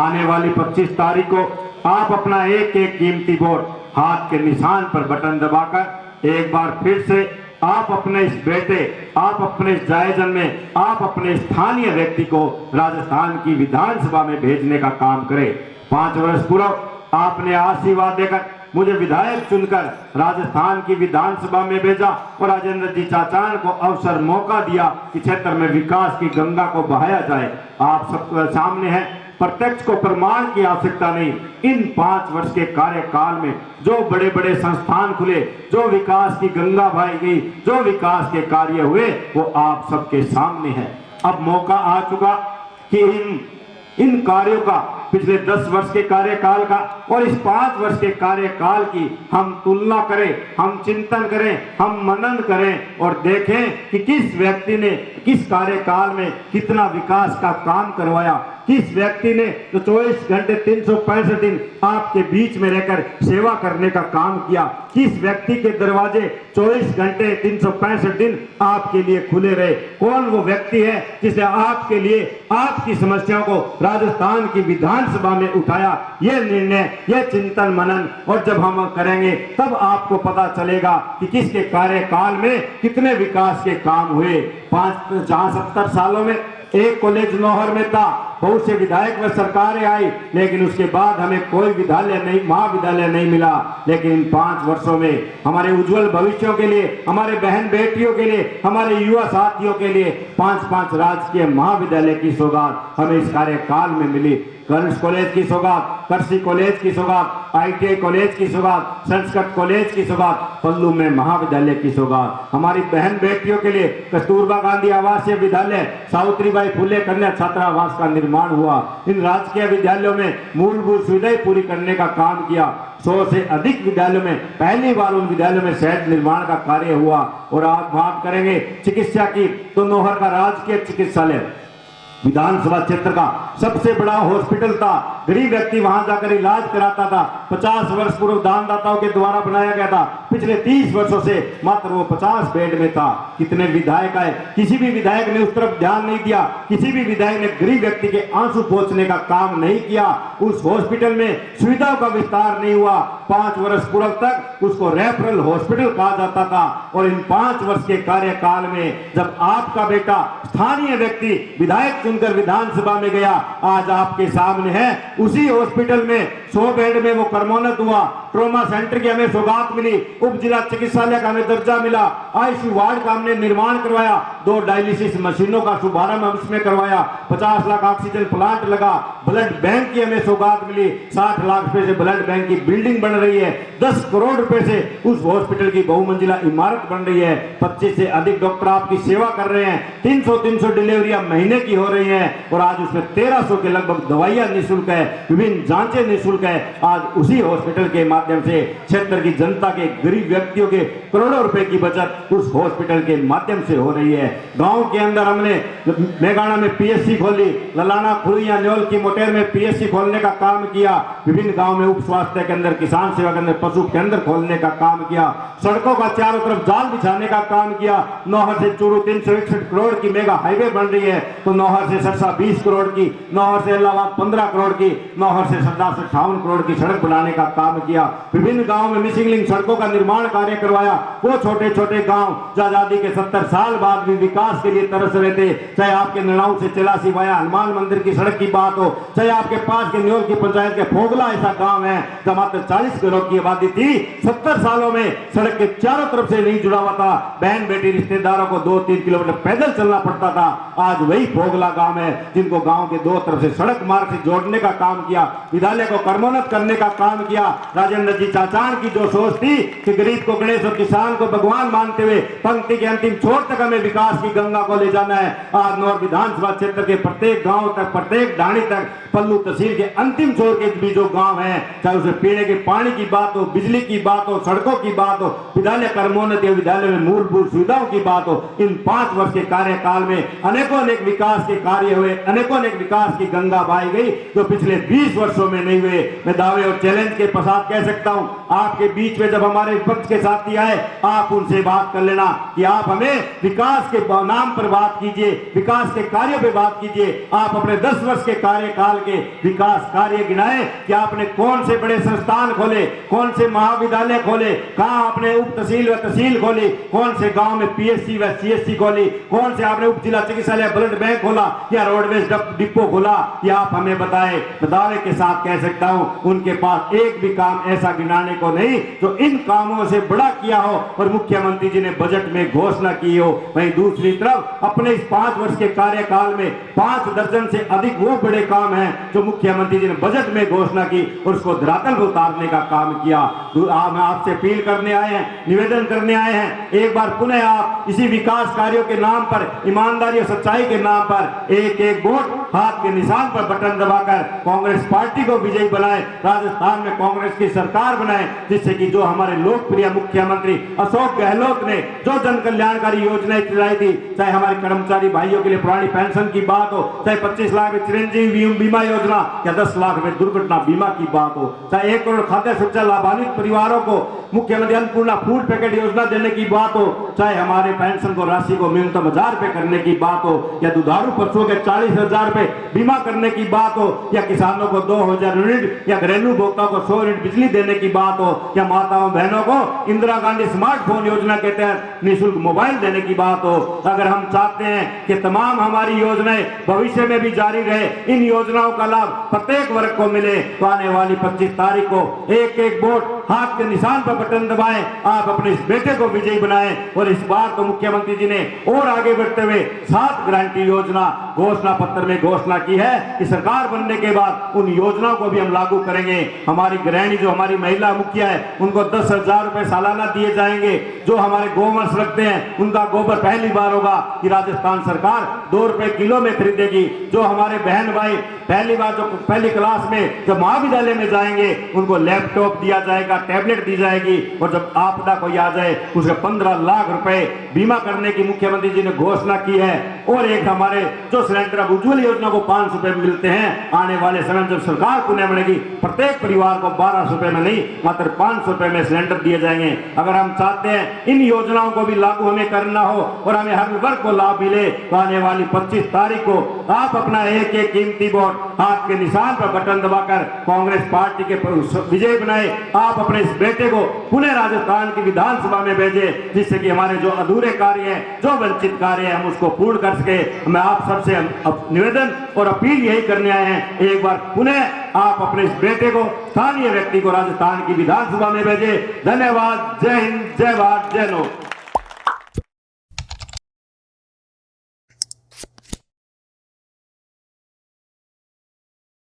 आने वाली 25 तारीख को आप अपना एक एक कीमती वोट हाथ के निशान पर बटन दबाकर एक बार फिर से आप अपने इस बेटे, आप अपने इस जायजन में, आप अपने स्थानीय व्यक्ति को राजस्थान की विधानसभा में भेजने का काम करें। 5 वर्ष पूर्व आपने आशीर्वाद देकर मुझे विधायक चुनकर राजस्थान की विधानसभा में भेजा और राजेंद्र जी चाचान को अवसर मौका दिया कि क्षेत्र में विकास की गंगा को बहाया जाए। आप सबके सामने है, प्रत्यक्ष को प्रमाण की आवश्यकता नहीं। इन 5 वर्ष के कार्यकाल में जो बड़े बड़े संस्थान खुले, जो विकास की गंगा बहाई गई, जो विकास के कार्य हुए, वो आप सबके सामने है। अब मौका आ चुका कि इन कार्यों का, पिछले 10 वर्ष के कार्यकाल का और इस 5 वर्ष के कार्यकाल की हम तुलना करें, हम चिंतन करें, हम मनन करें और देखें कि किस व्यक्ति ने किस कार्यकाल में कितना विकास का काम करवाया, किस व्यक्ति ने जो 24 घंटे 365 दिन आपके बीच में रहकर सेवा करने का काम किया, किस व्यक्ति के दरवाजे 24 घंटे 365 दिन आपके लिए खुले रहे। कौन वो व्यक्ति है जिसने आपके लिए आपकी समस्याओं को राजस्थान की विधानसभा में उठाया। यह निर्णय, यह चिंतन मनन और जब हम करेंगे तब आपको पता चलेगा कि किसके कार्यकाल में कितने विकास के काम हुए। 70 सालों में एक कॉलेज नौहर में था, बहुत से विधायक व सरकारें आई, लेकिन उसके बाद हमें कोई विद्यालय नहीं, महाविद्यालय नहीं मिला। लेकिन इन 5 वर्षों में हमारे उज्जवल भविष्यों के लिए, हमारे बहन बेटियों के लिए, हमारे युवा साथियों के लिए 5-5 राजकीय महाविद्यालय की सौगात हमें इस कार्यकाल में मिली। गर्ल्स कॉलेज की सौगात, कृषि कॉलेज की सौगात, ITI कॉलेज की सौगात, संस्कृत कॉलेज की सौगात, पल्लू में महाविद्यालय की सौगात। हमारी बहन बेटियों के लिए कस्तूरबा गांधी आवासीय विद्यालय, सावित्रीबाई फुले कन्या छात्रावास का निर्माण हुआ। इन राजकीय विद्यालयों में मूलभूत सुविधाएं पूरी करने का काम किया। 100 से अधिक विद्यालयों में पहली बार उन विद्यालयों में शहर निर्माण का कार्य हुआ। और आप बात करेंगे चिकित्सा की, तो नौहर का राजकीय चिकित्सालय विधानसभा क्षेत्र का सबसे बड़ा हॉस्पिटल था। गरीब व्यक्ति वहां जाकर इलाज कराता था। 50 वर्ष पूर्व दानदाताओं के द्वारा बनाया गया था। पिछले 30 वर्षों से मात्र वो 50 बेड में था। कितने विधायक आए, किसी भी विधायक ने उस तरफ ध्यान नहीं दिया। किसी भी विधायक ने गरीब व्यक्ति के आंसू पोंछने का काम नहीं किया। उस हॉस्पिटल में सुविधाओं का विस्तार नहीं हुआ। 5 वर्ष पूर्व तक उसको रेफरल हॉस्पिटल कहा जाता था। और इन 5 वर्ष के कार्यकाल में जब आपका बेटा स्थानीय व्यक्ति विधायक चुनकर विधानसभा में गया, आज आपके सामने है, उसी हॉस्पिटल में 100 बेड में वो कर्मोन्नत हुआ। ट्रॉमा सेंटर की हमें सौगात मिली, उप जिला चिकित्सालय का हमें दर्जा मिला, ICU वार्ड का हमने निर्माण करवाया, 2 डायलिसिस मशीनों का शुभारंभ हम इसमें करवाया, 50 लाख ऑक्सीजन प्लांट लगा, ब्लड बैंक की हमें सौगात मिली, 60 लाख रुपए से ब्लड बैंक की बिल्डिंग बन रही है, 10 करोड़ रुपए से उस हॉस्पिटल की बहुमंजिला इमारत बन रही है, 25 से अधिक डॉक्टर आपकी सेवा कर रहे हैं, 300 डिलीवरियां महीने की हो रही हैं और आज उसमें 1300 के लगभग दवाइयां निःशुल्क है, विभिन्न जांचें निःशुल्क है। आज उसी हॉस्पिटल के माध्यम से क्षेत्र की जनता के, गरीब व्यक्तियों के करोड़ों रुपए की बचत उस हॉस्पिटल के माध्यम से हो रही है। गांव के अंदर हमने मेघाना में PSC खोली, ललाना, खुरिया, न्योल की मोटेर में PSC खोलने का काम किया, विभिन्न गांव में उप स्वास्थ्य के अंदर, किसान सेवा के अंदर, पशु केंद्र खोलने का काम किया, सड़कों का चारों तरफ जाल बिछाने का काम किया। नौहर से चूरू 361 करोड़ की मेगा हाईवे बन रही है, तो नौहर से सरसा 20 करोड़ की, नौहर से इलाहाबाद 15 करोड़ की, नौहर से सरदार से 58 करोड़ की सड़क बनाने का काम किया। विभिन्न गांव में मिसिंग लिंक सड़कों का निर्माण कार्य करवाया। वो छोटे छोटे गांव जो आजादी के 70 साल बाद भी विकास के लिए तरस रहे थे, चाहे आपके नड़ाऊ से चलासी वाया हनुमान मंदिर की सड़क की बात हो, चाहे आपके पास के न्योल की पंचायत के फोगला ऐसा गांव है जहां मात्र 40 घरों की आबादी थी, 70 सालों में सड़क के चारों तरफ से नहीं जुड़ा हुआ था। बहन बेटी रिश्तेदारों को 2-3 किलोमीटर पैदल चलना पड़ता था। आज वही फोगला गांव है जिनको गांव के 2 तरफ से सड़क मार्ग से जोड़ने का काम किया, विद्यालय को कर्मोन्नत करने का काम किया। राजेंद्र जी चाचान की जो सोच थी कि गरीब को गणेश और किसान को भगवान मानते हुए पंक्ति के अंतिम छोर तक हमें विकास की गंगा को ले जाना है। आज नौर विधानसभा क्षेत्र के प्रत्येक गांव तक, प्रत्येक ढाणी तक, पल्लू तहसील के अंतिम छोर के भी जो गांव है, चाहे उसे पीने के पानी की बात हो, बिजली की बात हो, सड़कों की बात हो, विद्यालय कर्मोन्नत या विद्यालय में मूलभूत सुविधाओं की बात हो, इन 5 वर्ष के कार्यकाल में अनेकों अनेक विकास के कार्य हुए, अनेकों अनेक विकास की गंगा बहाई गई जो पिछले 20 वर्षों में नहीं हुए। मैं दावे और चैलेंज के साथ कह सकता हूं, आपके बीच में जब हमारे विपक्ष के साथी आए, आप उनसे बात कर लेना कि आप हमें विकास के नाम पर बात कीजिए, विकास के कार्यों पे बात कीजिए। आप अपने 10 वर्ष के कार्यकाल के विकास कार्य गिनाए कि आपने कौन से बड़े संस्थान खोले, कौन से महाविद्यालय खोले, कहां आपने उप तहसील व तहसील खोली, कौन से गांव में पीएससी व सीएससी खोली, कौन से आपने उप जिला चिकित्सालय ब्लड बैंक खोला या रोडवेज डिपो खोला, या आप हमें बताएं। दावे के साथ कह सकता हूं उनके पास एक भी काम ऐसा गिनाने को नहीं जो इन कामों से बड़ा किया हो और मुख्यमंत्री जी ने बजट में घोषणा की हो। वहीं दूसरी तरफ अपने इस 5 वर्ष के कार्यकाल में 5 दर्जन से अधिक वो बड़े काम हैं जो मुख्यमंत्री जी ने बजट में घोषणा की और उसको धरातल पर उतारने का काम किया। हम आपसे अपील करने आए हैं, निवेदन करने आए हैं, एक बार पुनः आप इसी विकास कार्यों के नाम पर, ईमानदारी और सच्चाई के नाम पर एक एक वोट हाथ के निशान पर बटन दबाकर कांग्रेस पार्टी को विजयी बनाए, राजस्थान में कांग्रेस की सरकार बनाए, जिससे कि जो हमारे लोकप्रिय मुख्यमंत्री अशोक गहलोत ने जो जन कल्याणकारी योजनाएं चलाई थी, चाहे हमारे कर्मचारी भाइयों के लिए पुरानी पेंशन की बात हो, चाहे 25 लाख में चिरंजीवी बीमा योजना या 10 लाख में दुर्घटना बीमा की बात हो, चाहे 1 करोड़ खाद्य सुरक्षा लाभान्वित परिवारों को मुख्यमंत्री अन्नपूर्णा फूड पैकेट योजना देने की बात हो, चाहे हमारे पेंशन को राशि को न्यूनतम 1000 रुपए करने की बात हो, या दुधारू पशुओं के 40,000 रुपए बीमा करने की बात हो, या किसानों को 2000 यूनिट या घरेलू उपभोक्ताओं को 100 यूनिट बिजली देने की बात हो, या माताओं बहनों को इंदिरा गांधी स्मार्टफोन योजना के तहत निःशुल्क मोबाइल देने की बात हो। अगर हम चाहते हैं कि तमाम हमारी योजनाएं भविष्य में भी जारी रहे, इन योजनाओं का लाभ प्रत्येक वर्ग को मिले, तो आने वाली 25 तारीख को एक एक वोट हाथ के निशान पर बटन दबाएं, आप अपने इस बेटे को विजयी बनाएं। और इस बार तो मुख्यमंत्री जी ने और आगे बढ़ते हुए 7 गारंटी योजना घोषणा पत्र में घोषणा की है कि सरकार बनने के बाद उन योजनाओं को भी हम लागू करेंगे। हमारी गृहिणी जो हमारी महिला मुखिया है उनको 10,000 रुपए सालाना दिए जाएंगे। जो हमारे गोवंश रखते हैं उनका गोबर पहली बार होगा कि राजस्थान सरकार 2 रुपए किलो में खरीदेगी। जो हमारे बहन भाई पहली बार जो पहली क्लास में जब महाविद्यालय में जाएंगे उनको लैपटॉप दिया जाएगा, टैबलेट दी जाएगी, और जब आपदा कोई आ जाए उसके 15 लाख रुपए बीमा करने की मुख्यमंत्री जी ने घोषणा की है। और एक हमारे जो सिलेंडर अब उज्ज्वल योजना को 500 रुपए में मिलते हैं, आने वाले समय जब सरकार पुनः बनेगी प्रत्येक परिवार को 1200 रुपए में नहीं मात्र 500 रुपए में सिलेंडर दिए जाएंगे। अगर हम चाहते हैं इन योजनाओं को भी लागू हमें करना हो और हमें हर वर्ग को लाभ मिले, तो आने वाली 25 तारीख को आप अपना एक एक कीमती वोट हाथ के निशान पर बटन दबाकर कांग्रेस पार्टी के विजय बनाए। आप अपने इस बेटे को पुनः राजस्थान की विधानसभा में भेजे, जिससे कि हमारे जो अधूरे कार्य हैं, जो वंचित कार्य हैं, हम उसको पूर्ण कर सके। मैं आप सबसे निवेदन और अपील यही करने आए हैं, एक बार पुनः आप अपने इस बेटे को, स्थानीय व्यक्ति को राजस्थान की विधानसभा में भेजे। धन्यवाद। जय हिंद, जय भारत, जय नौ।